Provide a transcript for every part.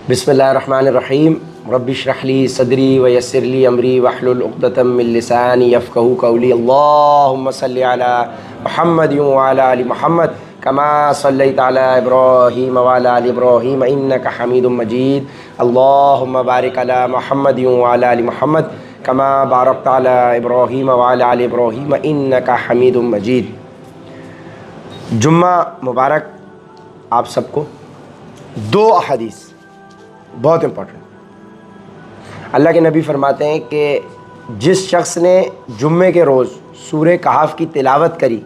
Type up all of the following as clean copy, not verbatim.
بسم اللہ الرحمن الرحیم رب اشرح لی صدری ویسر لی امری واحلل عقدۃ من لسانی یفقہوا قولی اللہم صل علی محمد وعلی آل محمد کما صلیت علی ابراہیم وعلی آل ابراہیم انک حمید مجید اللہم بارک علی محمد وعلی آل محمد کما بارکت علی ابراہیم وعلی آل ابراہیم انک حمید مجید۔ جمعہ مبارک آپ سب کو۔ دو احادیث بہت امپورٹنٹ۔ اللہ کے نبی فرماتے ہیں کہ جس شخص نے جمعے کے روز سورہ کہف کی تلاوت کری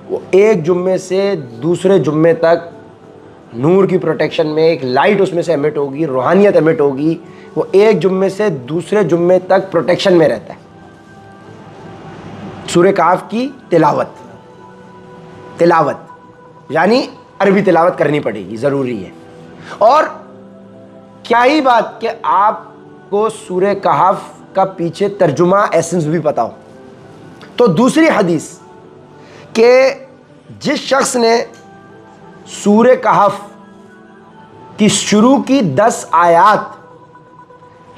وہ ایک جمعے سے دوسرے جمعے تک نور کی پروٹیکشن میں ایک لائٹ اس میں سے ایمٹ ہوگی، روحانیت ایمٹ ہوگی، وہ ایک جمعے سے دوسرے جمعے تک پروٹیکشن میں رہتا ہے۔ سورہ کہف کی تلاوت یعنی عربی تلاوت کرنی پڑے گی، ضروری ہے۔ اور کیا ہی بات کہ آپ کو سورہ کہف کا پیچھے ترجمہ ایسنس بھی پتا ہو۔ تو دوسری حدیث کہ جس شخص نے سورہ کہف کی شروع کی 10 آیات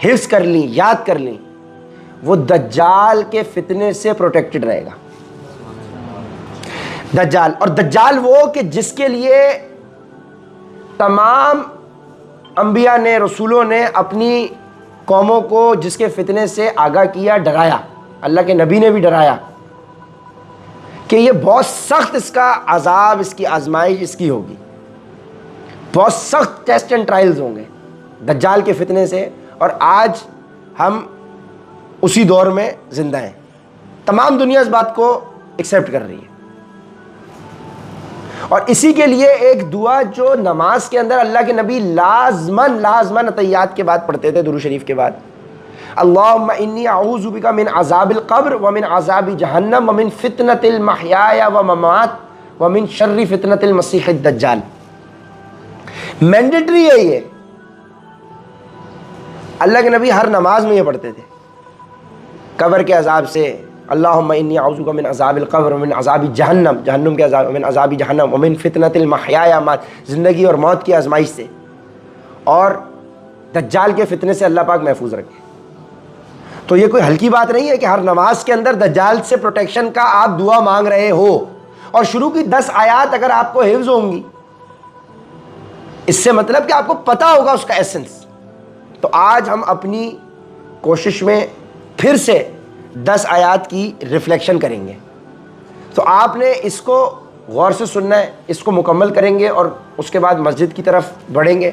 حفظ کر لیں، یاد کر لیں، وہ دجال کے فتنے سے پروٹیکٹڈ رہے گا۔ دجال، اور دجال وہ کہ جس کے لیے تمام انبیاء نے، رسولوں نے اپنی قوموں کو جس کے فتنے سے آگاہ کیا، ڈرایا، اللہ کے نبی نے بھی ڈرایا کہ یہ بہت سخت اس کا عذاب، اس کی آزمائش اس کی ہوگی، بہت سخت ٹیسٹ اینڈ ٹرائلز ہوں گے دجال کے فتنے سے۔ اور آج ہم اسی دور میں زندہ ہیں، تمام دنیا اس بات کو ایکسیپٹ کر رہی ہے۔ اور اسی کے لیے ایک دعا جو نماز کے اندر اللہ کے نبی لازماً عطیات کے بعد پڑھتے تھے، درود شریف کے بعد، اللہم انی اعوذ بک من عذاب القبر ومن عذاب جہنم ومن فتنۃ المحیا والممات ومن شر فتنۃ المسیح الدجال۔ مینڈیٹری ہے یہ، اللہ کے نبی ہر نماز میں یہ پڑھتے تھے، قبر کے عذاب سے، اللہم انی اعوذ بک من عذاب القبر ومن عذاب جہنم، جہنم کے عذاب، ومن عذاب جہنم ومن فتنۃ المحیا، زندگی اور موت کی آزمائش سے، اور دجال کے فتنے سے اللہ پاک محفوظ رکھے۔ تو یہ کوئی ہلکی بات نہیں ہے کہ ہر نماز کے اندر دجال سے پروٹیکشن کا آپ دعا مانگ رہے ہو، اور شروع کی 10 آیات اگر آپ کو حفظ ہوں گی، اس سے مطلب کہ آپ کو پتہ ہوگا اس کا ایسنس۔ تو آج ہم اپنی کوشش میں پھر سے 10 آیات کی ریفلیکشن کریں گے۔ تو آپ نے اس کو غور سے سننا ہے، اس کو مکمل کریں گے، اور اس کے بعد مسجد کی طرف بڑھیں گے۔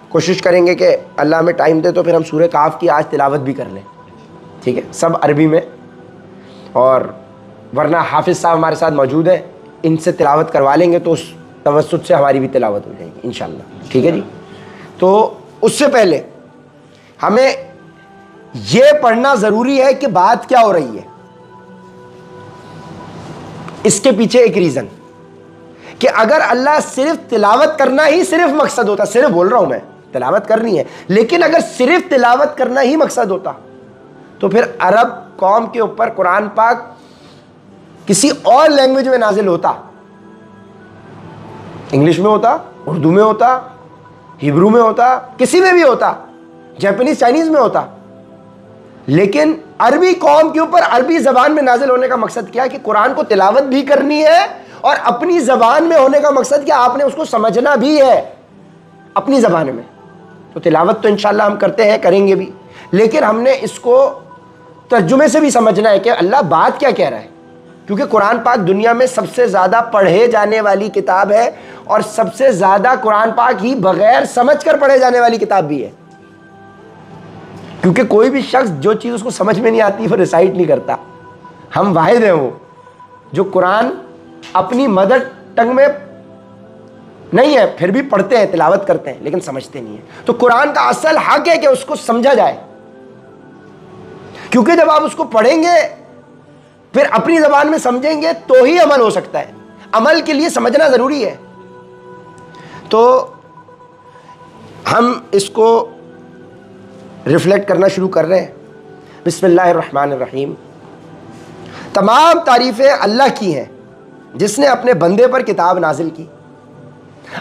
کوشش کریں گے کہ اللہ ہمیں ٹائم دے تو پھر ہم سورہ کہف کی آج تلاوت بھی کر لیں، ٹھیک ہے، سب عربی میں۔ اور ورنہ حافظ صاحب ہمارے ساتھ موجود ہیں، ان سے تلاوت کروا لیں گے تو اس توسط سے ہماری بھی تلاوت ہو جائے گی انشاءاللہ، ٹھیک ہے جی۔ تو اس سے پہلے ہمیں یہ پڑھنا ضروری ہے کہ بات کیا ہو رہی ہے۔ اس کے پیچھے ایک ریزن کہ اگر اللہ صرف تلاوت کرنا ہی صرف مقصد ہوتا، صرف بول رہا ہوں میں تلاوت کرنی ہے، لیکن اگر صرف تلاوت کرنا ہی مقصد ہوتا تو پھر عرب قوم کے اوپر قرآن پاک کسی اور لینگویج میں نازل ہوتا، انگلش میں ہوتا، اردو میں ہوتا، ہیبرو میں ہوتا، کسی میں بھی ہوتا، جاپنیز چائنیز میں ہوتا، لیکن عربی قوم کے اوپر عربی زبان میں نازل ہونے کا مقصد کیا کہ قرآن کو تلاوت بھی کرنی ہے، اور اپنی زبان میں ہونے کا مقصد کیا، آپ نے اس کو سمجھنا بھی ہے اپنی زبان میں۔ تو تلاوت تو انشاءاللہ ہم کرتے ہیں، کریں گے بھی، لیکن ہم نے اس کو ترجمے سے بھی سمجھنا ہے کہ اللہ بات کیا کہہ رہا ہے، کیونکہ قرآن پاک دنیا میں سب سے زیادہ پڑھے جانے والی کتاب ہے، اور سب سے زیادہ قرآن پاک ہی بغیر سمجھ کر پڑھے جانے والی کتاب بھی ہے، کیونکہ کوئی بھی شخص جو چیز اس کو سمجھ میں نہیں آتی وہ ریسائٹ نہیں کرتا۔ ہم واحد ہیں وہ جو قرآن اپنی مدر ٹنگ میں نہیں ہے پھر بھی پڑھتے ہیں، تلاوت کرتے ہیں، لیکن سمجھتے نہیں ہیں۔ تو قرآن کا اصل حق ہے کہ اس کو سمجھا جائے، کیونکہ جب آپ اس کو پڑھیں گے پھر اپنی زبان میں سمجھیں گے تو ہی عمل ہو سکتا ہے۔ عمل کے لیے سمجھنا ضروری ہے۔ تو ہم اس کو ریفلیکٹ کرنا شروع کر رہے ہیں۔ بسم اللہ الرحمن الرحیم۔ تمام تعریفیں اللہ کی ہیں جس نے اپنے بندے پر کتاب نازل کی۔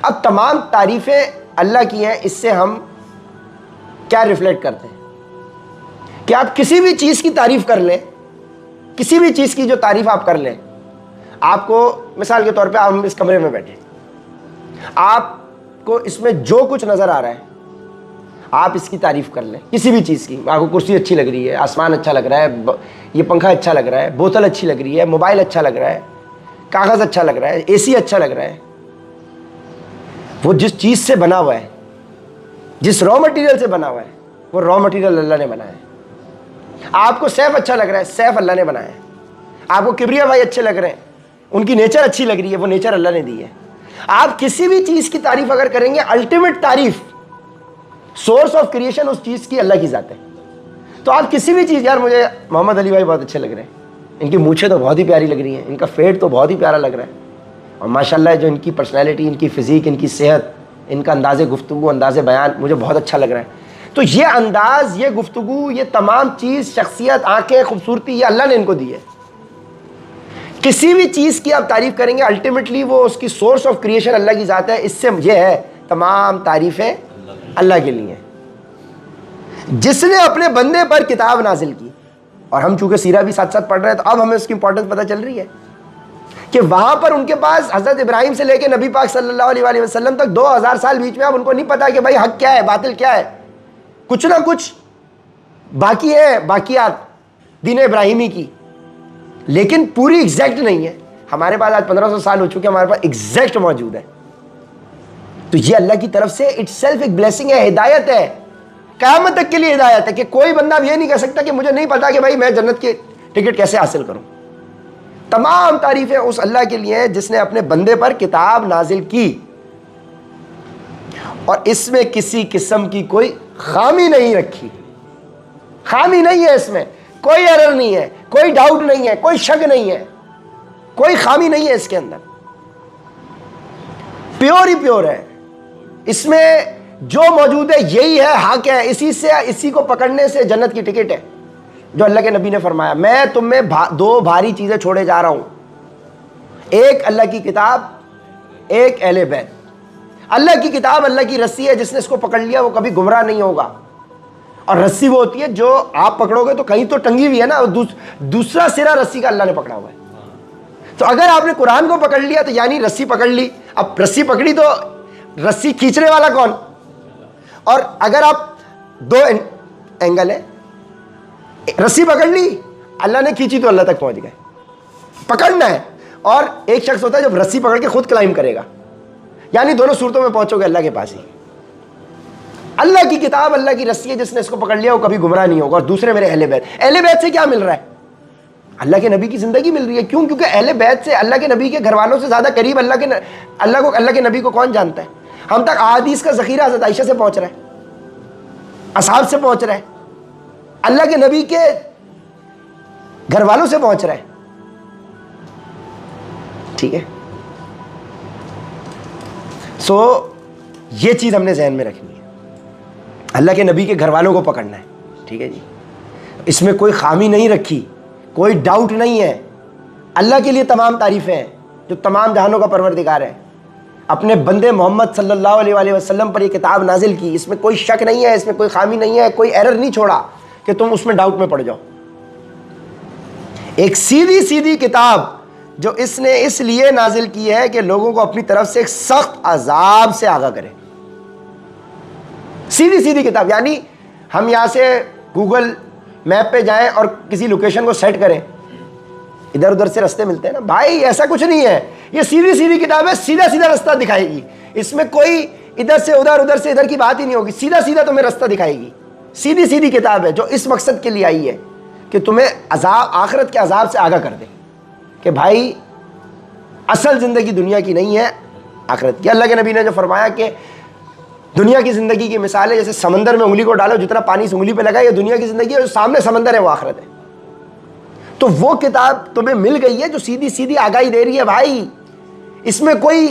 اب تمام تعریفیں اللہ کی ہیں، اس سے ہم کیا ریفلیکٹ کرتے ہیں کہ آپ کسی بھی چیز کی تعریف کر لیں, کسی بھی چیز کی جو تعریف آپ کر لیں, آپ کو مثال کے طور پہ ہم اس کمرے میں بیٹھے, آپ کو اس میں جو کچھ نظر آ رہا ہے آپ اس کی تعریف کر لیں, کسی بھی چیز کی. آپ کو کرسی اچھی لگ رہی ہے, آسمان اچھا لگ رہا ہے, یہ پنکھا اچھا لگ رہا ہے, بوتل اچھی لگ رہی ہے, موبائل اچھا لگ رہا ہے, کاغذ اچھا لگ رہا ہے, اے سی اچھا لگ رہا ہے. وہ جس چیز سے بنا ہوا ہے, جس را مٹیریل سے بنا ہوا ہے, وہ را مٹیریل اللہ نے بنایا ہے. آپ کو سیف اچھا لگ رہا ہے, سیف اللہ نے بنایا ہے. آپ کو کبریا بھائی اچھے لگ رہے ہیں, ان کی نیچر اچھی لگ رہی ہے, وہ نیچر اللہ نے دی ہے. آپ کسی بھی چیز کی تعریف اگر کریں گے, الٹیمیٹ تعریف, سورس آف کریشن اس چیز کی اللہ کی ذات ہے. تو آپ کسی بھی چیز, یار مجھے محمد علی بھائی بہت اچھے لگ رہے ہیں, ان کی مونچھیں تو بہت ہی پیاری لگ رہی ہیں, ان کا فیٹ تو بہت ہی پیارا لگ رہا ہے, اور ماشاءاللہ جو ان کی پرسنالٹی, ان کی فزیک, ان کی صحت, ان کا انداز گفتگو, انداز بیان مجھے بہت اچھا لگ رہا ہے. تو یہ انداز, یہ گفتگو, یہ تمام چیز, شخصیت, آنکھیں, خوبصورتی, یہ اللہ نے ان کو دی ہے. کسی بھی چیز کی آپ تعریف کریں گے, الٹیمیٹلی وہ اس کی سورس آف کریشن اللہ کی ذات ہے. اس سے یہ ہے تمام تعریفیں اللہ کے لیے ہیں, جس نے اپنے بندے پر کتاب نازل کی. اور ہم چونکہ سیرہ بھی ساتھ ساتھ پڑھ رہے ہیں, تو اب ہمیں اس کی امپورٹنس پتہ چل رہی ہے کہ وہاں پر ان کے پاس حضرت ابراہیم سے لے کے نبی پاک صلی اللہ علیہ وآلہ وسلم تک 2000 سال بیچ میں, اب ان کو نہیں پتا کہ بھائی حق کیا ہے, باطل کیا ہے. کچھ نہ کچھ باقی ہے, باقیات دین ابراہیمی کی, لیکن پوری ایگزیکٹ نہیں ہے. ہمارے پاس آج 1500 سال ہو چکے, ہمارے پاس ایگزیکٹ موجود ہے. تو یہ اللہ کی طرف سے اٹ سیلف ایک بلیسنگ ہے, ہدایت ہے, قیامت تک کے لیے ہدایت ہے, کہ کوئی بندہ اب یہ نہیں کہہ سکتا کہ مجھے نہیں پتا کہ بھائی میں جنت کی ٹکٹ کیسے حاصل کروں. تمام تعریفیں اس اللہ کے لیے ہیں جس نے اپنے بندے پر کتاب نازل کی, اور اس میں کسی قسم کی کوئی خامی نہیں رکھی. خامی نہیں ہے اس میں, کوئی ایرر نہیں ہے, کوئی ڈاؤٹ نہیں ہے, کوئی شک نہیں ہے, کوئی خامی نہیں ہے اس کے اندر. پیور ہی پیور ہے. اس میں جو موجود ہے یہی ہے, حق ہے, اسی کو پکڑنے سے جنت کی ٹکٹ ہے. جو اللہ کے نبی نے فرمایا, میں تم میں دو بھاری چیزیں چھوڑے جا رہا ہوں, ایک اللہ کی کتاب, ایک اہل بیت. اللہ کی کتاب اللہ کی رسی ہے, جس نے اس کو پکڑ لیا وہ کبھی گمراہ نہیں ہوگا. اور رسی وہ ہوتی ہے جو آپ پکڑو گے تو کہیں تو ٹنگی ہوئی ہے نا, دوسرا سرا رسی کا اللہ نے پکڑا ہوا ہے. تو اگر آپ نے قرآن کو پکڑ لیا تو یعنی رسی پکڑ لی. اب رسی پکڑی تو رسی کھینچنے والا کون؟ اور اگر آپ دو اینگل ہے, رسی پکڑ لی, اللہ نے کھینچی تو اللہ تک پہنچ گئے. پکڑنا ہے. اور ایک شخص ہوتا ہے جب رسی پکڑ کے خود کلائم کرے گا, یعنی دونوں صورتوں میں پہنچو گے اللہ کے پاس ہی. اللہ کی کتاب اللہ کی رسی ہے, جس نے اس کو پکڑ لیا وہ کبھی گمراہ نہیں ہوگا. اور دوسرے میرے اہل بیت. اہل بیت سے کیا مل رہا ہے؟ اللہ کے نبی کی زندگی مل رہی ہے. کیوں؟ کیونکہ اہل بیت سے, اللہ کے نبی کے گھر والوں سے زیادہ قریب اللہ کے نبی کو کون جانتا ہے؟ ہم تک احادیث کا ذخیرہ حضرت عائشہ سے پہنچ رہا ہے, اصحاب سے پہنچ رہا ہے, اللہ کے نبی کے گھر والوں سے پہنچ رہا ہے. ٹھیک ہے, سو یہ چیز ہم نے ذہن میں رکھنی ہے, اللہ کے نبی کے گھر والوں کو پکڑنا ہے. ٹھیک ہے جی, اس میں کوئی خامی نہیں رکھی, کوئی ڈاؤٹ نہیں ہے. اللہ کے لیے تمام تعریفیں ہیں جو تمام جہانوں کا پروردگار ہے. اپنے بندے محمد صلی اللہ علیہ وآلہ وسلم پر یہ کتاب نازل کی, اس میں کوئی شک نہیں ہے, اس میں کوئی خامی نہیں ہے, کوئی ایرر نہیں چھوڑا کہ تم اس میں ڈاؤٹ میں پڑ جاؤ. ایک سیدھی سیدھی کتاب جو اس نے اس لیے نازل کی ہے کہ لوگوں کو اپنی طرف سے ایک سخت عذاب سے آگاہ کرے. سیدھی سیدھی کتاب, یعنی ہم یہاں سے گوگل میپ پہ جائیں اور کسی لوکیشن کو سیٹ کریں, ادھر ادھر سے رستے ملتے ہیں نا بھائی, ایسا کچھ نہیں ہے. یہ سیدھی سیدھی کتاب ہے, سیدھا سیدھا رستہ دکھائے گی. اس میں کوئی ادھر سے ادھر, ادھر سے ادھر کی بات ہی نہیں ہوگی, سیدھا سیدھا تمہیں رستہ دکھائے گی. سیدھی سیدھی کتاب ہے جو اس مقصد کے لیے آئی ہے کہ تمہیں عذاب, آخرت کے عذاب سے آگاہ کر دے کہ بھائی اصل زندگی دنیا کی نہیں ہے, آخرت کی. اللہ کے نبی نے جو فرمایا کہ دنیا کی زندگی کی مثال ہے جیسے سمندر میں انگلی کو ڈالو, جتنا پانی اس انگلی پہ لگا یہ دنیا کی زندگی ہے, جو سامنے سمندر ہے وہ آخرت ہے. تو وہ کتاب تمہیں مل گئی ہے جو سیدھی سیدھی آگاہی دے رہی ہے بھائی, اس میں کوئی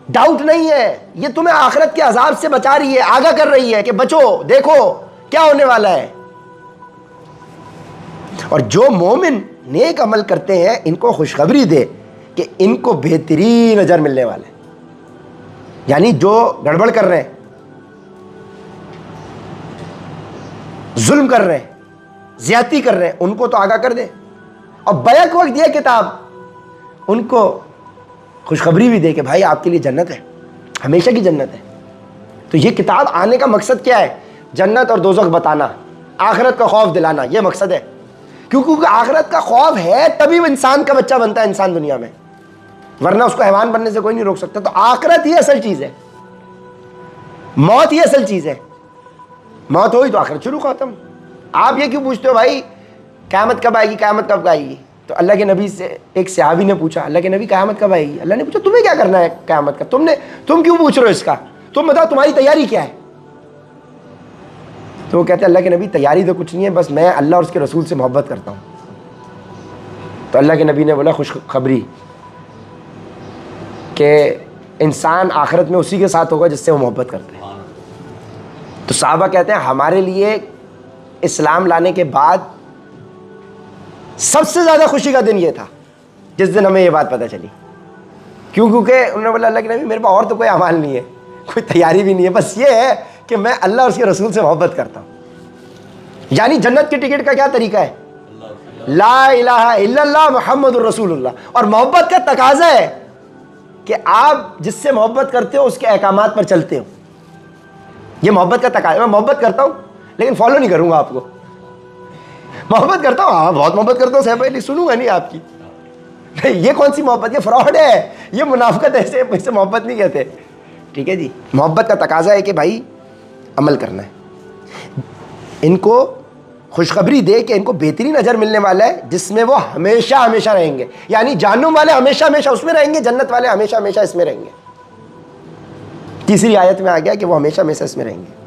ڈاؤٹ نہیں ہے. یہ تمہیں آخرت کے عذاب سے بچا رہی ہے, آگاہ کر رہی ہے کہ بچو, دیکھو کیا ہونے والا ہے. اور جو مومن نیک عمل کرتے ہیں ان کو خوشخبری دے کہ ان کو بہترین اجر ملنے والے ہیں. یعنی جو گڑبڑ کر رہے ہیں, ظلم کر رہے ہیں, زیادتی کر رہے ہیں, ان کو تو آگاہ کر دے. اور بیک وقت یہ کتاب ان کو خوشخبری بھی دے کہ بھائی آپ کے لیے جنت ہے, ہمیشہ کی جنت ہے. تو یہ کتاب آنے کا مقصد کیا ہے؟ جنت اور دوزخ بتانا, آخرت کا خوف دلانا, یہ مقصد ہے. کیونکہ آخرت کا خوف ہے تبھی وہ انسان کا بچہ بنتا ہے انسان دنیا میں, ورنہ اس کو حیوان بننے سے کوئی نہیں روک سکتا. تو آخرت ہی اصل چیز ہے, موت ہی اصل چیز ہے. موت ہوئی تو آخرت شروع ختم. آپ یہ کیوں پوچھتے ہو بھائی قیامت کب آئے گی, قیامت کب آئے گی؟ تو اللہ کے نبی سے ایک صحابی نے پوچھا, اللہ کے نبی قیامت کب آئے گی؟ اللہ نے پوچھا تمہیں کیا کرنا ہے قیامت کا, تم کیوں پوچھ رہے ہو اس کا, تم بتاؤ تمہاری تیاری کیا ہے؟ تو وہ کہتے ہیں اللہ کے نبی تیاری تو کچھ نہیں ہے, بس میں اللہ اور اس کے رسول سے محبت کرتا ہوں. تو اللہ کے نبی نے بولا خوشخبری کہ انسان آخرت میں اسی کے ساتھ ہوگا جس سے وہ محبت کرتے ہیں. تو صحابہ کہتے ہیں ہمارے لیے اسلام لانے کے بعد سب سے زیادہ خوشی کا دن یہ تھا جس دن ہمیں یہ بات پتہ چلی. کیونکہ انہوں نے بولا اللہ کے نبی میرے پاس اور تو کوئی اعمال نہیں ہے, کوئی تیاری بھی نہیں ہے, بس یہ ہے کہ میں اللہ اور اس کے رسول سے محبت کرتا ہوں. یعنی جنت کی ٹکٹ کا کیا طریقہ ہے؟ لا الہ الا اللہ محمد الرسول اللہ. اور محبت کا تقاضا ہے کہ آپ جس سے محبت کرتے ہو اس کے احکامات پر چلتے ہو. یہ محبت کا تقاضا. میں محبت کرتا ہوں لیکن فالو نہیں کروں گا آپ کو. محبت کرتا ہوں, ہاں بہت محبت کرتا ہوں صاحب, نہیں سنوں گا نہیں آپ کی. نہیں, یہ کون سی محبت, یہ فراڈ ہے, یہ منافقت ہے, اسے محبت نہیں کہتے. ٹھیک ہے جی, محبت کا تقاضا ہے کہ بھائی عمل کرنا ہے. ان کو خوشخبری دے کہ ان کو بہترین اجر ملنے والا ہے جس میں وہ ہمیشہ ہمیشہ رہیں گے. یعنی جہنم والے ہمیشہ ہمیشہ اس میں رہیں گے, جنت والے ہمیشہ ہمیشہ اس میں رہیں گے. تیسری آیت میں آ گیا کہ وہ ہمیشہ ہمیشہ اس میں رہیں گے.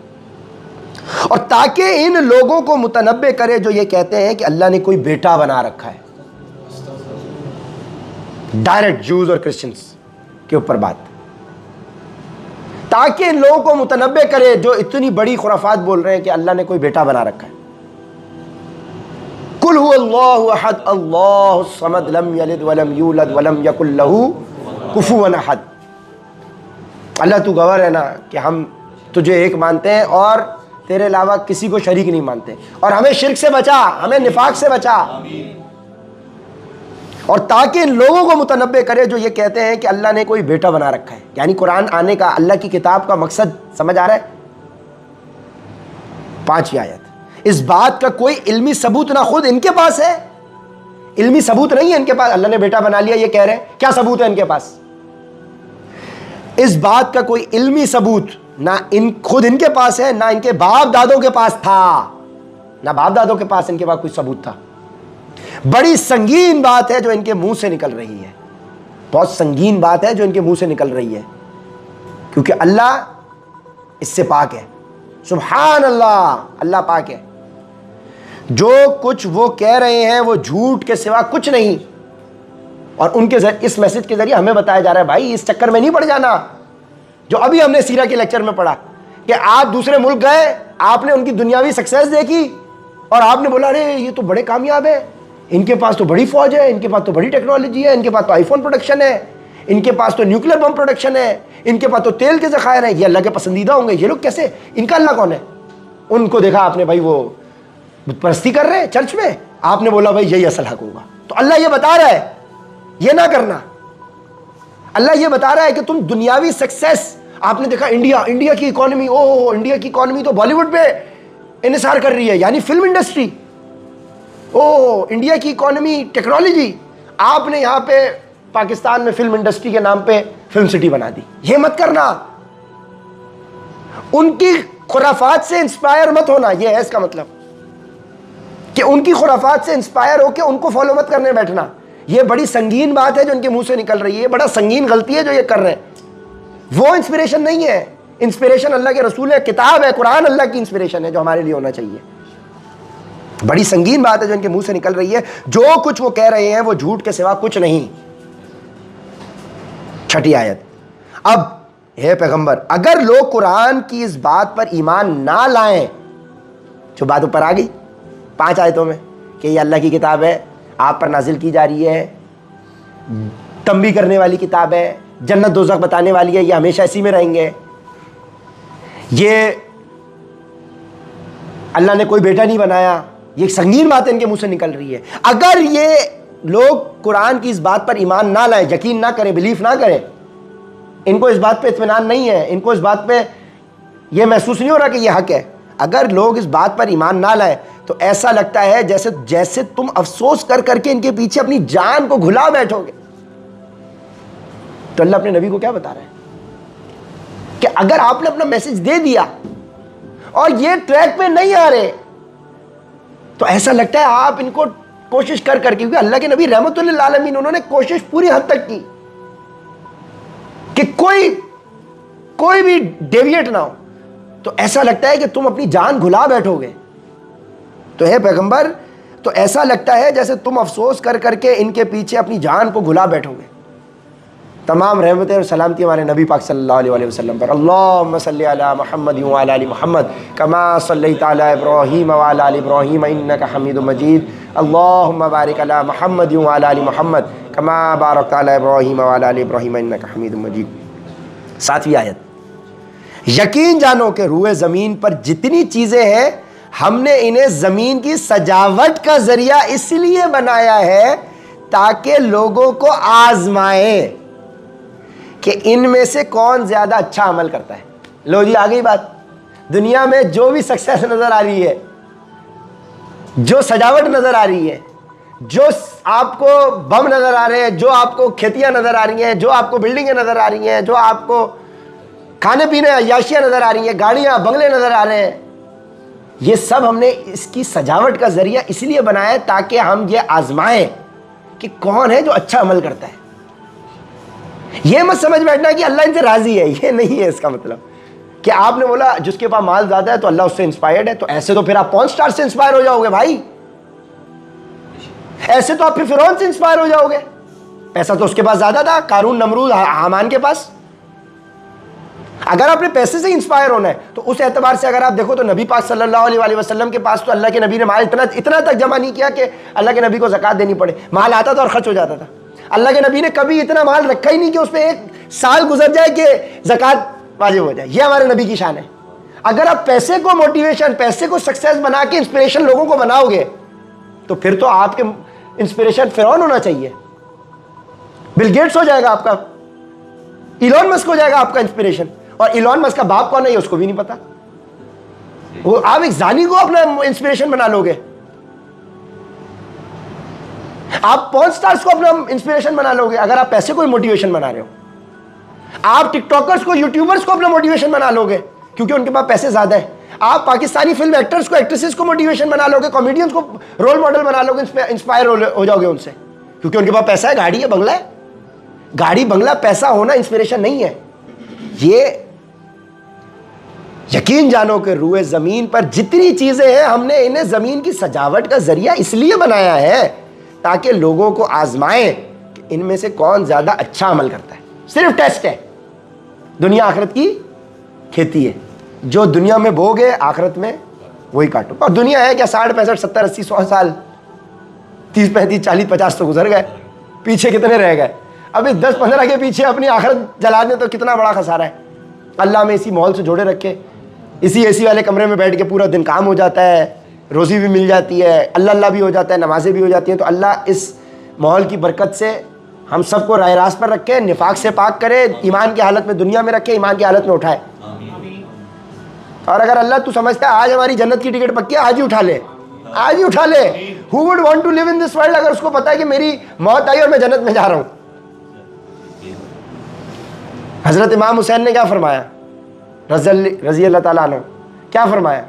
اور تاکہ ان لوگوں کو متنبع کرے جو یہ کہتے ہیں کہ اللہ نے کوئی بیٹا بنا رکھا ہے. ڈائریکٹ جوز اور کرسچنز کے اوپر بات, تاکہ ان لوگوں کو متنبع کرے جو اتنی بڑی خرافات بول رہے ہیں کہ اللہ نے کوئی بیٹا بنا رکھا ہے. قل هو اللہ احد اللہ الصمد لم یلد ولم یولد ولم یکن لہ کفوا احد. اللہ تو گواہ ہے نا کہ ہم تجھے ایک مانتے ہیں اور تیرے علاوہ کسی کو شریک نہیں مانتے, اور ہمیں شرک سے بچا, ہمیں نفاق سے بچا. اور تاکہ ان لوگوں کو متنبع کرے جو یہ کہتے ہیں کہ اللہ نے کوئی بیٹا بنا رکھا ہے. یعنی قرآن آنے کا, اللہ کی کتاب کا مقصد سمجھ آ رہا ہے؟ 5ویں آیت, اس بات کا کوئی علمی ثبوت نہ خود ان کے پاس ہے, علمی ثبوت نہیں ہے ان کے پاس. اللہ نے بیٹا بنا لیا یہ کہہ رہے ہیں, کیا ثبوت ہے ان کے پاس؟ اس بات کا کوئی علمی ثبوت نہ خود ان کے پاس ہے, نہ ان کے باپ دادوں کے پاس تھا. نہ باپ دادوں کے پاس ان کے پاس کوئی ثبوت تھا. بڑی سنگین بات ہے جو ان کے منہ سے نکل رہی ہے, بہت سنگین بات ہے جو ان کے منہ سے نکل رہی ہے, کیونکہ اللہ اس سے پاک ہے. سبحان اللہ, اللہ پاک ہے. جو کچھ وہ کہہ رہے ہیں وہ جھوٹ کے سوا کچھ نہیں. اور ان کے اس میسج کے ذریعے ہمیں بتایا جا رہا ہے بھائی اس چکر میں نہیں پڑ جانا جو ابھی ہم نے سیرہ کے لیکچر میں پڑھا کہ آپ دوسرے ملک گئے, آپ نے ان کی دنیاوی سکسیس دیکھی اور آپ نے بولا ارے یہ تو بڑے کامیاب ہیں, ان کے پاس تو بڑی فوج ہے, ان کے پاس تو بڑی ٹیکنالوجی ہے, ان کے پاس تو آئی فون پروڈکشن ہے, ان کے پاس تو نیوکلیر بم پروڈکشن ہے, ان کے پاس تو تیل کے ذخائر ہیں, یہ اللہ کے پسندیدہ ہوں گے. یہ لوگ کیسے, ان کا اللہ کون ہے؟ ان کو دیکھا آپ نے بھائی وہ بت پرستی کر رہے ہیں چرچ میں, آپ نے بولا بھائی یہی اصل حق ہوگا. تو اللہ یہ بتا رہا ہے یہ نہ کرنا. اللہ یہ بتا رہا ہے کہ تم دنیاوی سکسیس, آپ نے دیکھا انڈیا کی اکانومی, انڈیا کی اکانومی تو بالی ووڈ پہ انحصار کر رہی ہے, یعنی فلم انڈسٹری. انڈیا کی اکانومی, ٹیکنالوجی, آپ نے یہاں پہ پاکستان میں فلم انڈسٹری کے نام پہ فلم سٹی بنا دی. یہ مت کرنا. ان کی خرافات سے انسپائر مت ہونا, یہ ہے اس کا مطلب کہ ان کی خرافات سے انسپائر ہو کے ان کو فالو مت کرنے بیٹھنا. یہ بڑی سنگین بات ہے جو ان کے منہ سے نکل رہی ہے, بڑا سنگین غلطی ہے جو یہ کر رہے ہیں. وہ انسپریشن نہیں ہے, انسپریشن اللہ کے رسول ہے, کتاب ہے, قرآن اللہ کی انسپریشن ہے جو ہمارے لیے ہونا چاہیے. بڑی سنگین بات ہے جو ان کے منہ سے نکل رہی ہے. جو کچھ وہ کہہ رہے ہیں وہ جھوٹ کے سوا کچھ نہیں. 6 آیت, اب ہے پیغمبر اگر لوگ قرآن کی اس بات پر ایمان نہ لائیں, جو بات اوپر آ گئی 5 آیتوں میں کہ یہ اللہ کی کتاب ہے, آپ پر نازل کی جا رہی ہے, تنبیہ کرنے والی کتاب ہے, جنت دوزخ بتانے والی ہے, یہ ہمیشہ اسی میں رہیں گے, یہ اللہ نے کوئی بیٹا نہیں بنایا، یہ ایک سنگین بات ان کے منہ سے نکل رہی ہے. اگر یہ لوگ قرآن کی اس بات پر ایمان نہ لائیں، یقین نہ کریں، بلیف نہ کریں، ان کو اس بات پہ اطمینان نہیں ہے، ان کو اس بات پہ یہ محسوس نہیں ہو رہا کہ یہ حق ہے، اگر لوگ اس بات پر ایمان نہ لائیں تو ایسا لگتا ہے جیسے تم افسوس کر کر کے ان کے پیچھے اپنی جان کو گھلا بیٹھو گے. تو اللہ اپنے نبی کو کیا بتا رہا ہے کہ اگر آپ نے اپنا میسج دے دیا اور یہ ٹریک پہ نہیں آ رہے تو ایسا لگتا ہے آپ ان کو کوشش کر کر کے، کیونکہ اللہ کے نبی رحمت للعالمین انہوں نے کوشش پوری حد تک کی کہ کوئی بھی ڈیویٹ نہ ہو، تو ایسا لگتا ہے کہ تم اپنی جان گھلا بیٹھو گے. تو اے پیغمبر، تو ایسا لگتا ہے جیسے تم افسوس کر کر کے ان کے پیچھے اپنی جان کو گھلا بیٹھو گے. تمام رحمتیں اور سلامتی ہمارے نبی پاک صلی اللہ علیہ وسلم پر. اللہم صلی علی محمد وعلی آل محمد کما صلیت علی ابراہیم وعلی آل ابراہیم انک حمید مجید. اللہم بارک علی محمد وعلی آل محمد کما بارکت علی ابراہیم وعلی آل ابراہیم انک حمید مجید. 7ویں آیت، یقین جانو کہ روئے زمین پر جتنی چیزیں ہیں ہم نے انہیں زمین کی سجاوٹ کا ذریعہ اس لیے بنایا ہے تاکہ لوگوں کو آزمائیں کہ ان میں سے کون زیادہ اچھا عمل کرتا ہے. لو جی، آ گئی بات. دنیا میں جو بھی سکسیس نظر آ رہی ہے، جو سجاوٹ نظر آ رہی ہے، جو آپ کو بم نظر آ رہے ہیں، جو آپ کو کھیتیاں نظر آ رہی ہیں، جو آپ کو بلڈنگیں نظر آ رہی ہیں، جو آپ کو کھانے پینے عیاشیاں نظر آ رہی ہیں، گاڑیاں بنگلے نظر آ رہے ہیں، یہ سب ہم نے اس کی سجاوٹ کا ذریعہ اس لیے بنایا ہے تاکہ ہم یہ آزمائیں کہ کون ہے جو اچھا عمل کرتا ہے. یہ مت سمجھ بیٹھنا کہ اللہ ان سے راضی ہے، یہ نہیں ہے اس کا مطلب کہ آپ نے بولا جس کے پاس مال زیادہ ہے تو اللہ اس سے انسپائرڈ ہے، تو ایسے تو پھر آپ پورن سٹار سے انسپائر ہو جاؤ گے بھائی، ایسے تو آپ پھر فرعون سے انسپائر ہو جاؤ گے. پیسہ تو اس کے پاس زیادہ تھا، قارون، نمرود، حامان کے پاس. اگر آپ نے پیسے سے انسپائر ہونا ہے تو اس اعتبار سے اگر آپ دیکھو تو نبی پاک صلی اللہ علیہ وسلم کے پاس تو اللہ کے نبی نے مال اتنا تک جمع نہیں کیا کہ اللہ کے نبی کو زکوٰۃ دینی پڑے. مال آتا تھا اور خرچ ہو جاتا تھا. اللہ کے نبی نے کبھی اتنا مال رکھا ہی نہیں کہ اس پہ ایک سال گزر جائے کہ زکوٰۃ واجب ہو جائے. یہ ہمارے نبی کی شان ہے. اگر آپ پیسے کو موٹیویشن، پیسے کو سکسیس بنا کے انسپریشن لوگوں کو بناؤ گے تو پھر تو آپ کے انسپریشن فرعون ہونا چاہیے. بل گیٹس ہو جائے گا آپ کا، ایلون مسک ہو جائے گا آپ کا انسپریشن. اور ایلون مسک کا باپ کون ہے یہ اس کو بھی نہیں پتا. وہ آپ ایک زانی کو اپنا انسپریشن بنا لو گے، آپ پورن سٹارز کو اپنا انسپریشن بنا لو گے اگر آپ پیسے کو موٹیویشن بنا رہے ہو. آپ ٹک ٹاکرز کو، یوٹیوبرز کو اپنا موٹیویشن بنا لو گے کیونکہ ان کے پاس پیسے زیادہ ہیں. آپ پاکستانی فلم ایکٹرز کو، ایکٹریسز کو موٹیویشن بنا لو گے، کامیڈینز کو رول ماڈل بنا لو گے، انسپائر ہو جاؤ گے ان سے کیونکہ ان کے پاس پیسہ ہے، گاڑی ہے، بنگلہ ہے. گاڑی بنگلہ پیسہ ہونا انسپریشن نہیں ہے. یہ یقین جانو کہ روئے زمین پر جتنی چیزیں ہیں ہم نے انہیں زمین کی سجاوٹ کا ذریعہ اس لیے بنایا ہے تاکہ لوگوں کو آزمائیں کہ ان میں سے کون زیادہ اچھا عمل کرتا ہے. صرف ٹیسٹ ہے. دنیا آخرت کی کھیتی ہے، جو دنیا میں بوگے آخرت میں وہی کاٹو. اور دنیا ہے کیا 60 65 70 80 100 سال، 30 35 40 50 تو گزر گئے، پیچھے کتنے رہ گئے؟ ابھی 10 15 کے پیچھے اپنی آخرت جلا دیں تو کتنا بڑا خسارہ ہے. اللہ میں اسی ماحول سے جوڑے رکھے، اسی اے سی والے کمرے میں بیٹھ کے پورا دن کام ہو جاتا ہے، روزی بھی مل جاتی ہے، اللہ بھی ہو جاتا ہے، نمازیں بھی ہو جاتی ہیں. تو اللہ اس ماحول کی برکت سے ہم سب کو راہ راست پر رکھے، نفاق سے پاک کرے، ایمان کی حالت میں دنیا میں رکھے، ایمان کی حالت میں اٹھائے. اور اگر اللہ تو سمجھتا ہے آج ہماری جنت کی ٹکٹ پکی ہے، آج ہی اٹھا لے، آج ہی اٹھا لے. Who would want to live in this world اگر اس کو پتا ہے کہ میری موت آئی اور میں جنت میں جا رہا ہوں. حضرت امام حسین نے کیا فرمایا رضی اللہ تعالیٰ عنہ؟ کیا فرمایا؟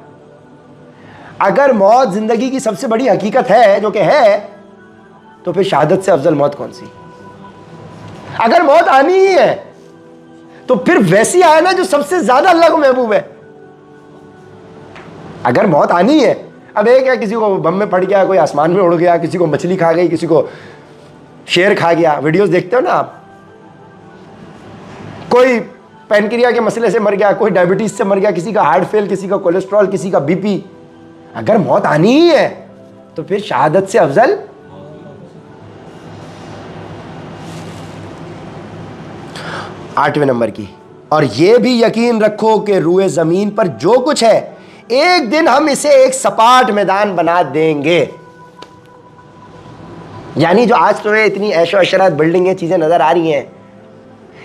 اگر موت زندگی کی سب سے بڑی حقیقت ہے، جو کہ ہے، تو پھر شہادت سے افضل موت کون سی؟ اگر موت آنی ہی ہے تو پھر ویسی آئے نا جو سب سے زیادہ اللہ کو محبوب ہے. اگر موت آنی ہے، اب ایک ہے کسی کو بم میں پڑ گیا، کوئی آسمان میں اڑ گیا، کسی کو مچھلی کھا گئی، کسی کو شیر کھا گیا. ویڈیوز دیکھتے ہو نا آپ، کوئی پینکریا کے مسئلے سے مر گیا، کوئی ڈائبٹیز سے مر گیا، کسی کا ہارٹ فیل، کسی کا کولیسٹرول، کسی کا بی پی. اگر موت آنی ہی ہے تو پھر شہادت سے افضل. آٹھویں نمبر کی، اور یہ بھی یقین رکھو کہ روئے زمین پر جو کچھ ہے ایک دن ہم اسے ایک سپاٹ میدان بنا دیں گے. یعنی جو آج تمہیں اتنی عیش و عشرت بلڈنگیں چیزیں نظر آ رہی ہیں,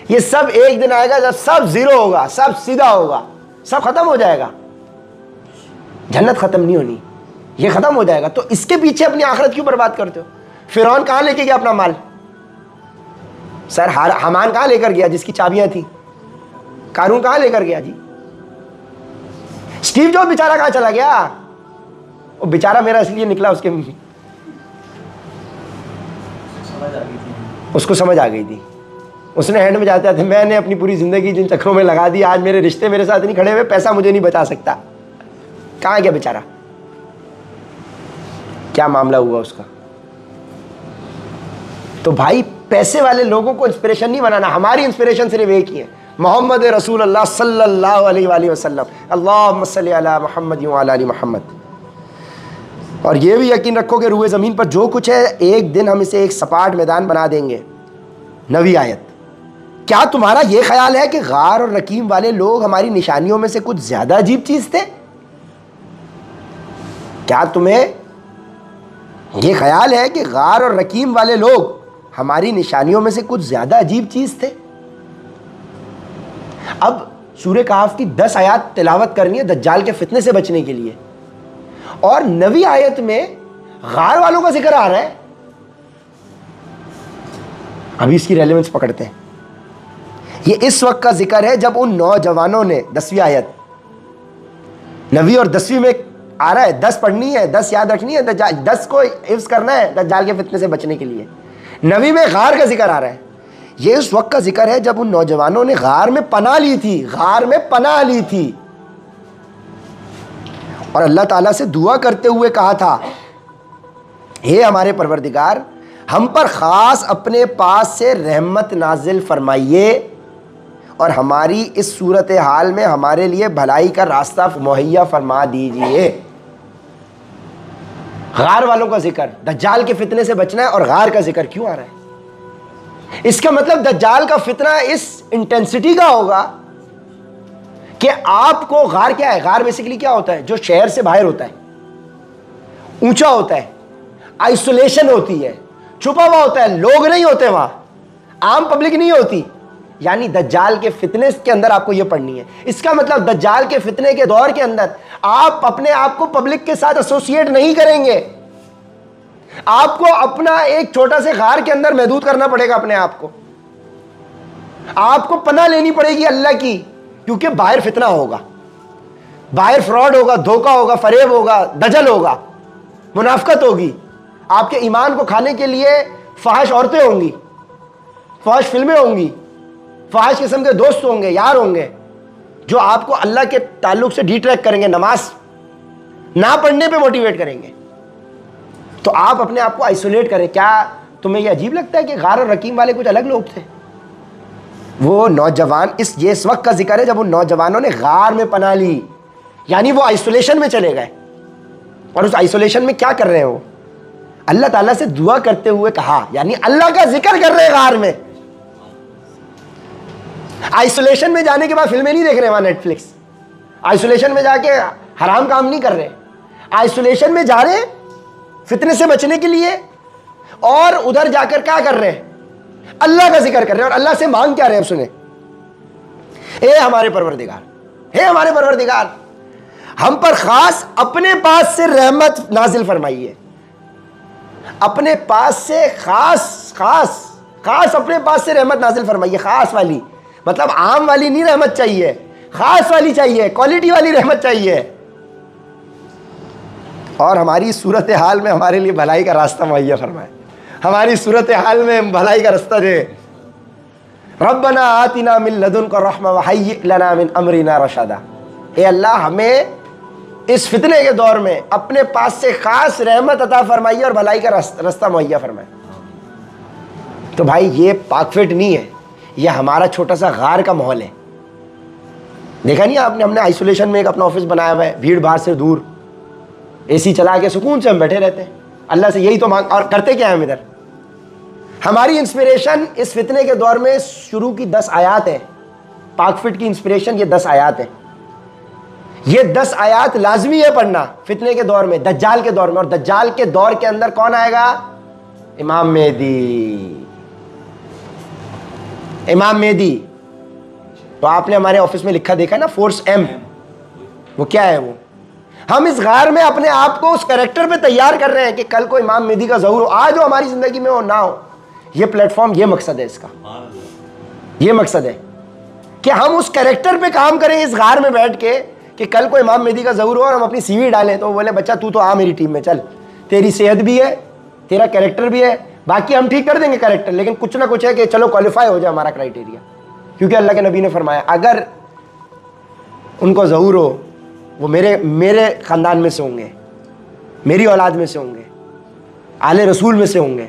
یہ سب ایک دن آئے گا جب سب زیرو ہوگا, سب سیدھا ہوگا, سب ختم ہو جائے گا. جنت ختم نہیں ہونی, یہ ختم ہو جائے گا. تو اس کے پیچھے اپنی آخرت کیوں برباد کرتے ہو؟ فرعون کہاں لے کے گیا اپنا مال؟ سر حامان کہاں لے کر گیا جس کی چابیاں تھیں؟ قارون کہاں لے کر گیا جی؟ اسٹیو جاب بیچارہ کہاں چلا گیا؟ وہ بیچارہ میرا اس لیے نکلا, اس کو سمجھ آ گئی تھی. اس نے ہینڈ میں جاتا تھا, میں نے اپنی پوری زندگی جن چکروں میں لگا دی, آج میرے رشتے میرے ساتھ نہیں کھڑے ہوئے, پیسہ مجھے نہیں بچا سکتا. کہاں گیا بیچارہ؟ کیا معاملہ ہوا اس کا؟ تو بھائی پیسے والے لوگوں کو انسپریشن نہیں بنانا. ہماری انسپریشن صرف ایک ہی ہے, محمد رسول اللہ صلی اللہ علیہ وآلہ وسلم. اللہم صلی علی محمد وعلی آل محمد. اور یہ بھی یقین رکھو کہ روئے زمین پر جو کچھ ہے ایک دن ہم اسے ایک سپاٹ میدان بنا دیں گے. 9ویں آیت. کیا تمہارا یہ خیال ہے کہ غار اور رقیم والے لوگ ہماری نشانیوں میں سے کچھ زیادہ عجیب چیز تھے؟ کیا تمہیں یہ خیال ہے کہ غار اور رقیم والے لوگ ہماری نشانیوں میں سے کچھ زیادہ عجیب چیز تھے؟ اب سورہ کہف کی 10 آیات تلاوت کرنی ہے دجال کے فتنے سے بچنے کے لیے, اور 9ویں آیت میں غار والوں کا ذکر آ رہا ہے. ابھی اس کی ریلیونس پکڑتے ہیں. یہ اس وقت کا ذکر ہے جب ان نوجوانوں نے, 10ویں آیت, 9ویں اور 10ویں میں آ رہا ہے, 10 پڑھنی ہے, 10 یاد رکھنی ہے, 10 کو حفظ کرنا ہے دجال کے فتنے سے بچنے کے لیے. 9ویں میں غار کا ذکر آ رہا ہے. یہ اس وقت کا ذکر ہے جب ان نوجوانوں نے غار میں پناہ لی تھی, غار میں پناہ لی تھی, اور اللہ تعالیٰ سے دعا کرتے ہوئے کہا تھا, اے ہمارے پروردگار, ہم پر خاص اپنے پاس سے رحمت نازل فرمائیے اور ہماری اس صورتحال میں ہمارے لیے بھلائی کا راستہ مہیا فرما دیجئے. غار والوں کا ذکر, دجال کے فتنے سے بچنا ہے, اور غار کا ذکر کیوں آ رہا ہے؟ اس کا مطلب دجال کا فتنہ اس انٹینسٹی کا ہوگا کہ آپ کو, غار کیا ہے؟ غار بیسیکلی کیا ہوتا ہے؟ جو شہر سے باہر ہوتا ہے, اونچا ہوتا ہے, آئسولیشن ہوتی ہے, چھپا ہوا ہوتا ہے, لوگ نہیں ہوتے وہاں, عام پبلک نہیں ہوتی. یعنی دجال کے فتنے کے اندر آپ کو یہ پڑھنی ہے. اس کا مطلب دجال کے فتنے کے دور کے اندر آپ اپنے آپ کو پبلک کے ساتھ ایسوسیٹ نہیں کریں گے. آپ کو اپنا ایک چھوٹا سے غار کے اندر محدود کرنا پڑے گا اپنے آپ کو. آپ کو پناہ لینی پڑے گی اللہ کی, کیونکہ باہر فتنہ ہوگا, باہر فراڈ ہوگا, دھوکہ ہوگا, فریب ہوگا, دجل ہوگا, منافقت ہوگی. آپ کے ایمان کو کھانے کے لیے فحش عورتیں ہوں گی, فحش فلمیں ہوں گی, فحش قسم کے دوست ہوں گے, یار ہوں گے, جو آپ کو اللہ کے تعلق سے ڈی ٹریک کریں گے, نماز نہ پڑھنے پہ موٹیویٹ کریں گے. تو آپ اپنے آپ کو آئسولیٹ کریں. کیا تمہیں یہ عجیب لگتا ہے کہ غار اور رقیم والے کچھ الگ لوگ تھے؟ وہ نوجوان, یہ اس وقت کا ذکر ہے جب ان نوجوانوں نے غار میں پناہ لی, یعنی وہ آئسولیشن میں چلے گئے. اور اس آئسولیشن میں کیا کر رہے ہیں؟ وہ اللہ تعالیٰ سے دعا کرتے ہوئے کہا, یعنی اللہ کا ذکر کر رہے ہیں غار میں. آئسولیشن میں جانے کے بعد فلمیں نہیں دیکھ رہے وہاں نیٹ فلکس, آئسولیشن میں جا کے حرام کام نہیں کر رہے, آئسولیشن میں جا رہے ہیں فتنے سے بچنے کے لیے, اور ادھر جا کر کیا کر رہے ہیں؟ اللہ کا ذکر کر رہے ہیں. اور اللہ سے مانگ کیا رہے ہیں؟ اب سنیں, اے ہمارے پروردگار, اے ہمارے پروردگار, ہم پر خاص اپنے پاس سے رحمت نازل فرمائیے. اپنے پاس سے خاص اپنے پاس سے رحمت نازل فرمائیے. خاص والی مطلب عام والی نہیں رحمت چاہیے, خاص والی چاہیے, کوالٹی والی رحمت چاہیے. اور ہماری صورتحال میں ہمارے لیے بھلائی کا راستہ مہیا فرمائے, ہماری صورتحال میں بھلائی کا راستہ دے. ربنا آتنا من لدنک رحمہ وہیئ لنا من امرنا رشدا. اے اللہ, ہمیں اس فتنے کے دور میں اپنے پاس سے خاص رحمت عطا فرمائیے اور بھلائی کا راستہ مہیا فرمائے. تو بھائی یہ پاک فٹ نہیں ہے, یہ ہمارا چھوٹا سا غار کا ماحول ہے. دیکھا نہیں آپ نے, ہم نے آئسولیشن میں ایک اپنا آفس بنایا ہوا ہے, بھیڑ بھاڑ سے دور, اے سی چلا کے سکون سے ہم بیٹھے رہتے ہیں. اللہ سے یہی تو مانگ, اور کرتے کیا ہیں ہم ادھر؟ ہماری انسپریشن اس فتنے کے دور میں شروع کی 10 آیات ہیں. پاک فٹ کی انسپریشن یہ 10 آیات ہیں. یہ 10 آیات لازمی ہے پڑھنا فتنے کے دور میں، دجال کے دور میں. اور دجال کے دور کے اندر کون آئے گا؟ امام مہدی. امام مہدی تو آپ نے ہمارے آفس میں لکھا دیکھا نا، فورس ایم. وہ کیا ہے؟ وہ ہم اس غار میں اپنے آپ کو اس کریکٹر پہ تیار کر رہے ہیں کہ کل کو امام مہدی کا ظہور ہو، آج ہو ہماری زندگی میں ہو نہ ہو. یہ پلیٹ فارم، یہ مقصد ہے اس کا، یہ مقصد ہے کہ ہم اس کریکٹر پہ کام کریں اس غار میں بیٹھ کے کہ کل کو امام مہدی کا ظہور ہو اور ہم اپنی سی وی ڈالیں تو وہ بولے بچہ تو آ میری ٹیم میں، چل تیری صحت بھی ہے، تیرا کریکٹر بھی ہے، باقی ہم ٹھیک کر دیں گے کریکٹر، لیکن کچھ نہ کچھ ہے کہ چلو کوالیفائی ہو جائے ہمارا کرائٹیریا. کیونکہ اللہ کے نبی نے فرمایا اگر ان کو ظہور ہو وہ میرے خاندان میں سے ہوں گے، میری اولاد میں سے ہوں گے، آل رسول میں سے ہوں گے،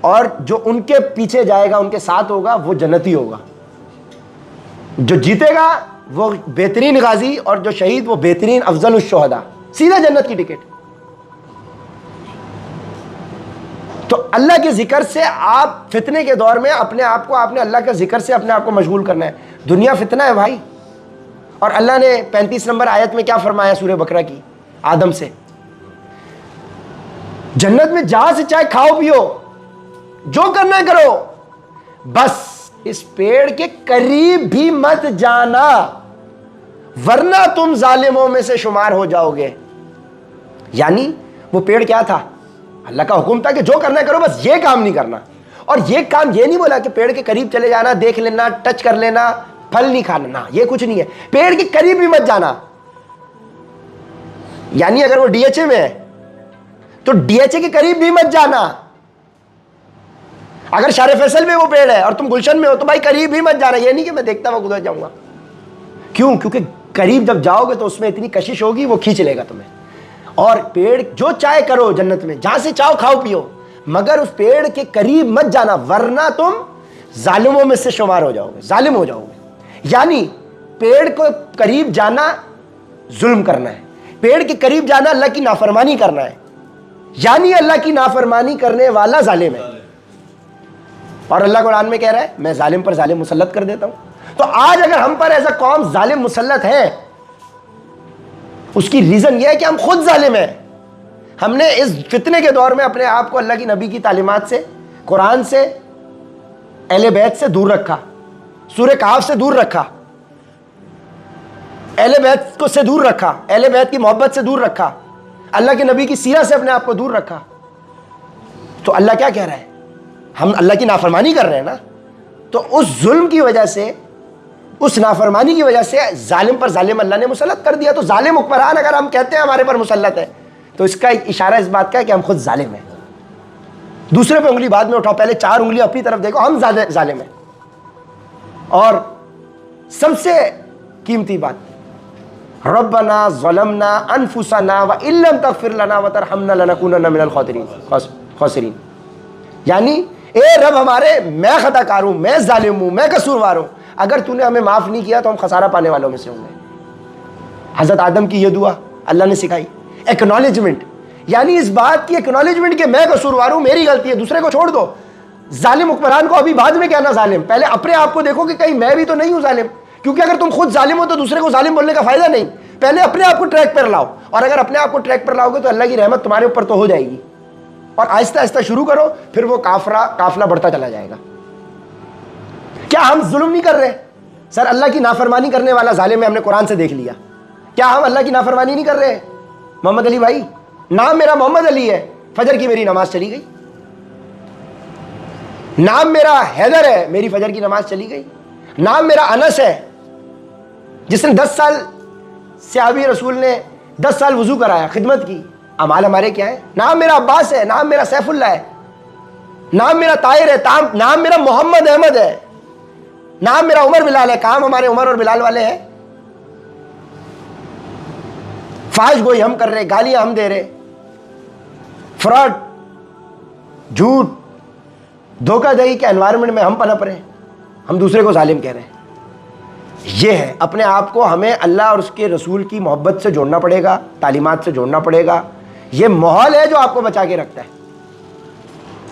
اور جو ان کے پیچھے جائے گا ان کے ساتھ ہوگا وہ جنتی ہوگا. جو جیتے گا وہ بہترین غازی اور جو شہید وہ بہترین افضل الشہداء، سیدھا جنت کی ٹکٹ. تو اللہ کے ذکر سے آپ فتنے کے دور میں اپنے آپ کو، آپ نے اللہ کے ذکر سے اپنے آپ کو مشغول کرنا ہے. دنیا فتنہ ہے بھائی. اور اللہ نے 35 نمبر آیت میں کیا فرمایا سورہ بقرہ کی، آدم سے، جنت میں جہاں سے چاہے کھاؤ پیو، جو کرنا ہے کرو، بس اس پیڑ کے قریب بھی مت جانا ورنہ تم ظالموں میں سے شمار ہو جاؤ گے. یعنی وہ پیڑ کیا تھا؟ اللہ کا حکم تھا کہ جو کرنا ہے کرو، بس یہ کام نہیں کرنا. اور یہ کام یہ نہیں بولا کہ پیڑ کے قریب چلے جانا، دیکھ لینا، ٹچ کر لینا، پھل نہیں کھانا، نہ، یہ کچھ نہیں ہے. پیڑ کے قریب بھی مت جانا. یعنی اگر وہ ڈی ایچ اے میں ہے تو ڈی ایچ اے کے قریب بھی مت جانا. اگر شار فیصل میں وہ پیڑ ہے اور تم گلشن میں ہو تو بھائی قریب بھی مت جانا. یہ نہیں کہ میں دیکھتا ہوا گزر جاؤں گا. کیوں؟ کیونکہ قریب جب جاؤ گے تو اس میں اتنی کشش ہوگی وہ کھینچ لے گا تمہیں. اور پیڑ جو چاہے کرو جنت میں، جہاں سے چاہو کھاؤ پیو، مگر اس پیڑ کے قریب مت جانا ورنہ تم ظالموں میں سے شمار ہو جاؤ گے، ظالم ہو جاؤ گے. یعنی پیڑ کو قریب جانا ظلم کرنا ہے، پیڑ کے قریب جانا اللہ کی نافرمانی کرنا ہے. یعنی اللہ کی نافرمانی کرنے والا ظالم ہے. اور اللہ قرآن میں کہہ رہا ہے میں ظالم پر ظالم مسلط کر دیتا ہوں. تو آج اگر ہم پر ایز اے قوم ظالم مسلط ہے، اس کی ریزن یہ ہے کہ ہم خود ظالم ہیں. ہم نے اس فتنے کے دور میں اپنے آپ کو اللہ کی نبی کی تعلیمات سے، قرآن سے، اہل بیت سے دور رکھا، سورہ کہف سے دور رکھا، اہل بیت کو سے دور رکھا، اہل بیت کی محبت سے دور رکھا، اللہ کے نبی کی سیرت سے اپنے آپ کو دور رکھا. تو اللہ کیا کہہ رہا ہے؟ ہم اللہ کی نافرمانی کر رہے ہیں نا. تو اس ظلم کی وجہ سے، اس نافرمانی کی وجہ سے ظالم پر ظالم اللہ نے مسلط کر دیا. تو ظالم حکمران اگر ہم کہتے ہیں ہمارے پر مسلط ہے تو اس کا اشارہ اس بات کا ہے کہ ہم خود ظالم ہیں. دوسرے پہ انگلی بعد میں اٹھاؤ، پہلے 4 انگلی اپنی طرف دیکھو، ہم ظالم ہیں. اور سب سے قیمتی بات، ربنا ظلمنا انفسنا وان لم تغفر لنا وترحمنا لنکونن من الخاسرین. یعنی اے رب ہمارے، میں خطا کار ہوں، میں ظالم ہوں، میں قصوروار ہوں، اگر تو نے ہمیں معاف نہیں کیا تو ہم خسارہ پانے والوں میں سے ہوں گے. حضرت آدم کی یہ دعا اللہ نے سکھائی. ایکنالجمنٹ، یعنی اس بات کی ایکنالجمنٹ کہ میں قصوروار ہوں، میری غلطی ہے. دوسرے کو چھوڑ دو، ظالم حکمران کو ابھی بعد میں کہنا ظالم، پہلے اپنے آپ کو دیکھو کہ کہیں میں بھی تو نہیں ہوں ظالم. کیونکہ اگر تم خود ظالم ہو تو دوسرے کو ظالم بولنے کا فائدہ نہیں. پہلے اپنے آپ کو ٹریک پر لاؤ، اور اگر اپنے آپ کو ٹریک پر لاؤ گے تو اللہ کی رحمت تمہارے اوپر تو ہو جائے گی. اور آہستہ آہستہ شروع کرو، پھر وہ قافلہ بڑھتا چلا جائے گا. کیا ہم ظلم نہیں کر رہے؟ سر اللہ کی نافرمانی کرنے والا ظالم ہے، ہم نے قرآن سے دیکھ لیا. کیا ہم اللہ کی نافرمانی نہیں کر رہے؟ محمد علی بھائی، نام میرا محمد علی ہے، فجر کی میری نماز چلی گئی. نام میرا حیدر ہے، میری فجر کی نماز چلی گئی. نام میرا انس ہے، جس نے 10 سال صحابی رسول نے 10 سال وضو کرایا، خدمت کی. اعمال ہمارے کیا ہے؟ نام میرا عباس ہے، نام میرا سیف اللہ ہے، نام میرا طاہر ہے، نام میرا محمد احمد ہے، نام میرا عمر بلال ہے. کام ہمارے عمر اور بلال والے ہیں. فحش گوئی ہم کر رہے، گالیاں ہم دے رہے، فراڈ، جھوٹ، دھوکہ دہی کے انوائرمنٹ میں ہم پنپ رہے ہیں، ہم دوسرے کو ظالم کہہ رہے ہیں. یہ ہے اپنے آپ کو ہمیں اللہ اور اس کے رسول کی محبت سے جوڑنا پڑے گا، تعلیمات سے جوڑنا پڑے گا. یہ ماحول ہے جو آپ کو بچا کے رکھتا ہے،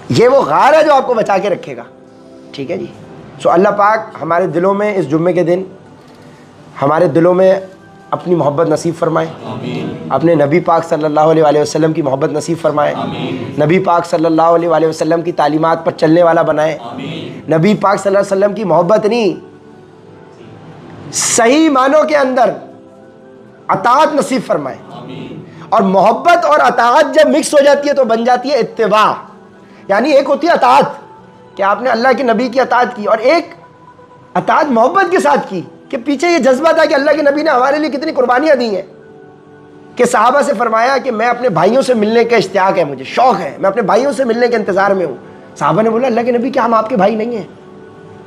یہ وہ غار ہے جو آپ کو بچا کے رکھے گا. ٹھیک ہے جی. سو اللہ پاک ہمارے دلوں میں اس جمعے کے دن، ہمارے دلوں میں اپنی محبت نصیب فرمائے، اپنے نبی پاک صلی اللہ علیہ وآلہ وسلم کی محبت نصیب فرمائے، نبی پاک صلی اللہ علیہ وآلہ وسلم کی تعلیمات پر چلنے والا بنائے، نبی پاک صلی اللہ علیہ وسلم کی محبت نہیں، صحیح معنوں کے اندر اطاعت نصیب فرمائے. اور محبت اور اطاعت جب مکس ہو جاتی ہے تو بن جاتی ہے اتباع. یعنی ایک ہوتی ہے اطاعت کہ آپ نے اللہ کے نبی کی اطاعت کی، اور ایک اطاعت محبت کے ساتھ کی کہ پیچھے یہ جذبہ تھا کہ اللہ کے نبی نے ہمارے لیے کتنی قربانیاں دی ہیں، کہ صحابہ سے فرمایا کہ میں اپنے بھائیوں سے ملنے کا اشتیاق ہے، مجھے شوق ہے، میں اپنے بھائیوں سے ملنے کے انتظار میں ہوں. صحابہ نے بولا اللہ کے نبی کیا ہم آپ کے بھائی نہیں ہیں؟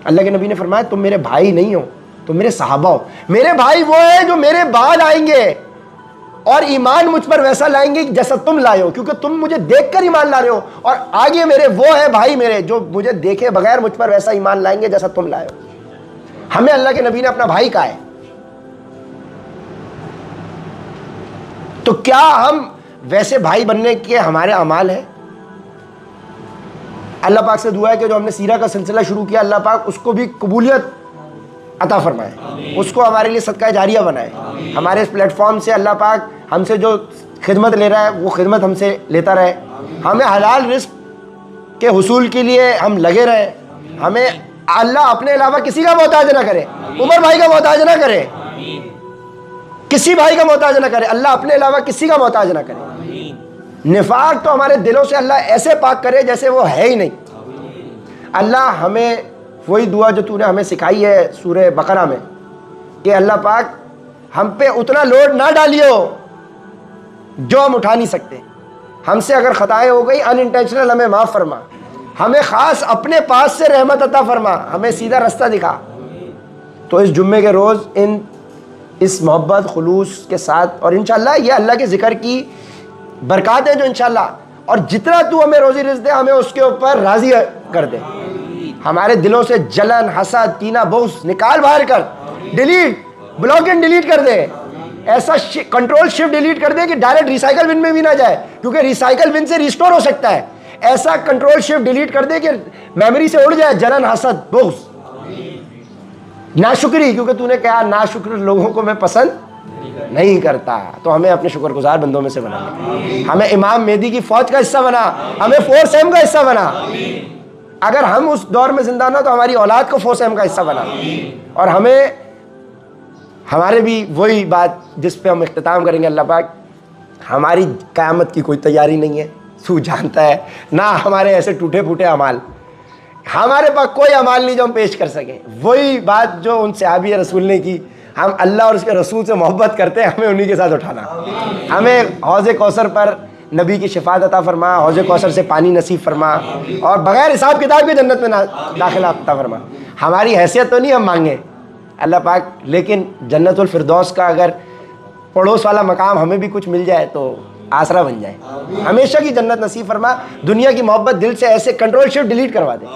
اللہ کے نبی نے فرمایا تم میرے بھائی نہیں ہو، تم میرے صحابہ ہو. میرے بھائی وہ ہیں جو میرے بعد آئیں گے اور ایمان مجھ پر ویسا لائیں گے جیسا تم لائے ہو، کیونکہ تم مجھے دیکھ کر ایمان لا رہے ہو، اور آگے میرے وہ ہیں بھائی میرے جو مجھے دیکھے بغیر مجھ پر ویسا ایمان لائیں گے جیسا تم لائے ہو. ہمیں اللہ کے نبی نے اپنا بھائی کہا ہے. تو کیا ہم ویسے بھائی بننے کے ہمارے اعمال ہیں؟ اللہ پاک سے دعا ہے کہ جو ہم نے سیرہ کا سلسلہ شروع کیا اللہ پاک اس کو بھی قبولیت عطا فرمائے، اس کو ہمارے لیے صدقہ جاریہ بنائے. ہمارے اس پلیٹ فارم سے اللہ پاک ہم سے جو خدمت لے رہا ہے وہ خدمت ہم سے لیتا رہے، ہمیں حلال رزق کے حصول کے لیے ہم لگے رہے، ہمیں اللہ اپنے علاوہ کسی کا محتاج نہ کرے، عمر بھائی کا محتاج نہ کرے، کسی بھائی کا محتاج نہ کرے، اللہ اپنے علاوہ کسی کا محتاج نہ کرے. نفاق تو ہمارے دلوں سے اللہ ایسے پاک کرے جیسے وہ ہے ہی نہیں. اللہ ہمیں وہی دعا جو تو نے ہمیں سکھائی ہے سورہ بقرہ میں کہ اللہ پاک ہم پہ اتنا لوڈ نہ ڈالیو جو ہم اٹھا نہیں سکتے. ہم سے اگر خطائیں ہو گئی ان انٹینشنل ہمیں معاف فرما، ہمیں خاص اپنے پاس سے رحمت عطا فرما، ہمیں سیدھا رستہ دکھا. تو اس جمعے کے روز اس محبت خلوص کے ساتھ، اور انشاءاللہ یہ اللہ کے ذکر کی برکات ہے جو انشاءاللہ، اور جتنا تو ہمیں روزی رزق دے ہمیں اس کے اوپر راضی کر دے. ہمارے دلوں سے جلن، حسد، کینہ، بغض نکال باہر کر، ڈیلیٹ، بلاک اینڈ ڈیلیٹ کر دے. ایسا کنٹرول شفٹ ڈیلیٹ کر دے کہ ڈائریکٹ ریسائیکل بن میں بھی نہ جائے، کیونکہ ریسائیکل بن سے ریسٹور ہو سکتا ہے. ایسا کنٹرول شفٹ ڈیلیٹ کر دے کہ میموری سے اڑ جائے جلن، حسد، بغض، ناشکری، کیونکہ تو نے کہا ناشکر لوگوں کو میں پسند نہیں کرتا. تو ہمیں اپنے شکر گزار بندوں میں سے بنا، ہمیں امام مہدی کی فوج کا حصہ بنا، ہمیں فورس ایم کا حصہ بنا. اگر ہم اس دور میں زندہ نہ تو ہماری اولاد کو فورس ایم کا حصہ بنا. اور ہمیں ہمارے بھی وہی بات جس پہ ہم اختتام کریں گے، اللہ پاک ہماری قیامت کی کوئی تیاری نہیں ہے، تو جانتا ہے، نہ ہمارے ایسے ٹوٹے پھوٹے اعمال، ہمارے پاس کوئی اعمال نہیں جو ہم پیش کر سکیں. وہی بات جو ان صحابی رسول نے کی، ہم اللہ اور اس کے رسول سے محبت کرتے ہیں، ہمیں انہی کے ساتھ اٹھانا. ہمیں حوض کوثر پر نبی کی شفاعت عطا فرما، حوض کوثر سے پانی نصیب فرما، اور بغیر حساب کتاب کے جنت میں داخلہ عطا فرما. ہماری حیثیت تو نہیں ہم مانگیں اللہ پاک، لیکن جنت الفردوس کا اگر پڑوس والا مقام ہمیں بھی کچھ مل جائے تو آسرا بن جائے. ہمیشہ کی جنت نصیب فرما، دنیا کی محبت دل سے ایسے کنٹرول شفٹ ڈیلیٹ کروا دے.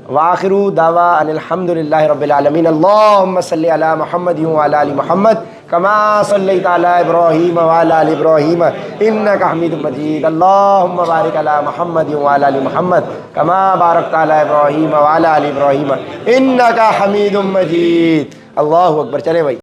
وآخر دعوا ان الحمد للہ رب العالمین. اللہم صلی علی محمد وعلی آل محمد کما صلیت علی ابراہیم وعلی آل ابراہیم انک حمید مجید. اللہم بارک علی محمد وعلی آل محمد کما بارکت علی ابراہیم وعلی آل ابراہیم انک حمید مجید. اللہ اکبر. چلے بھائی.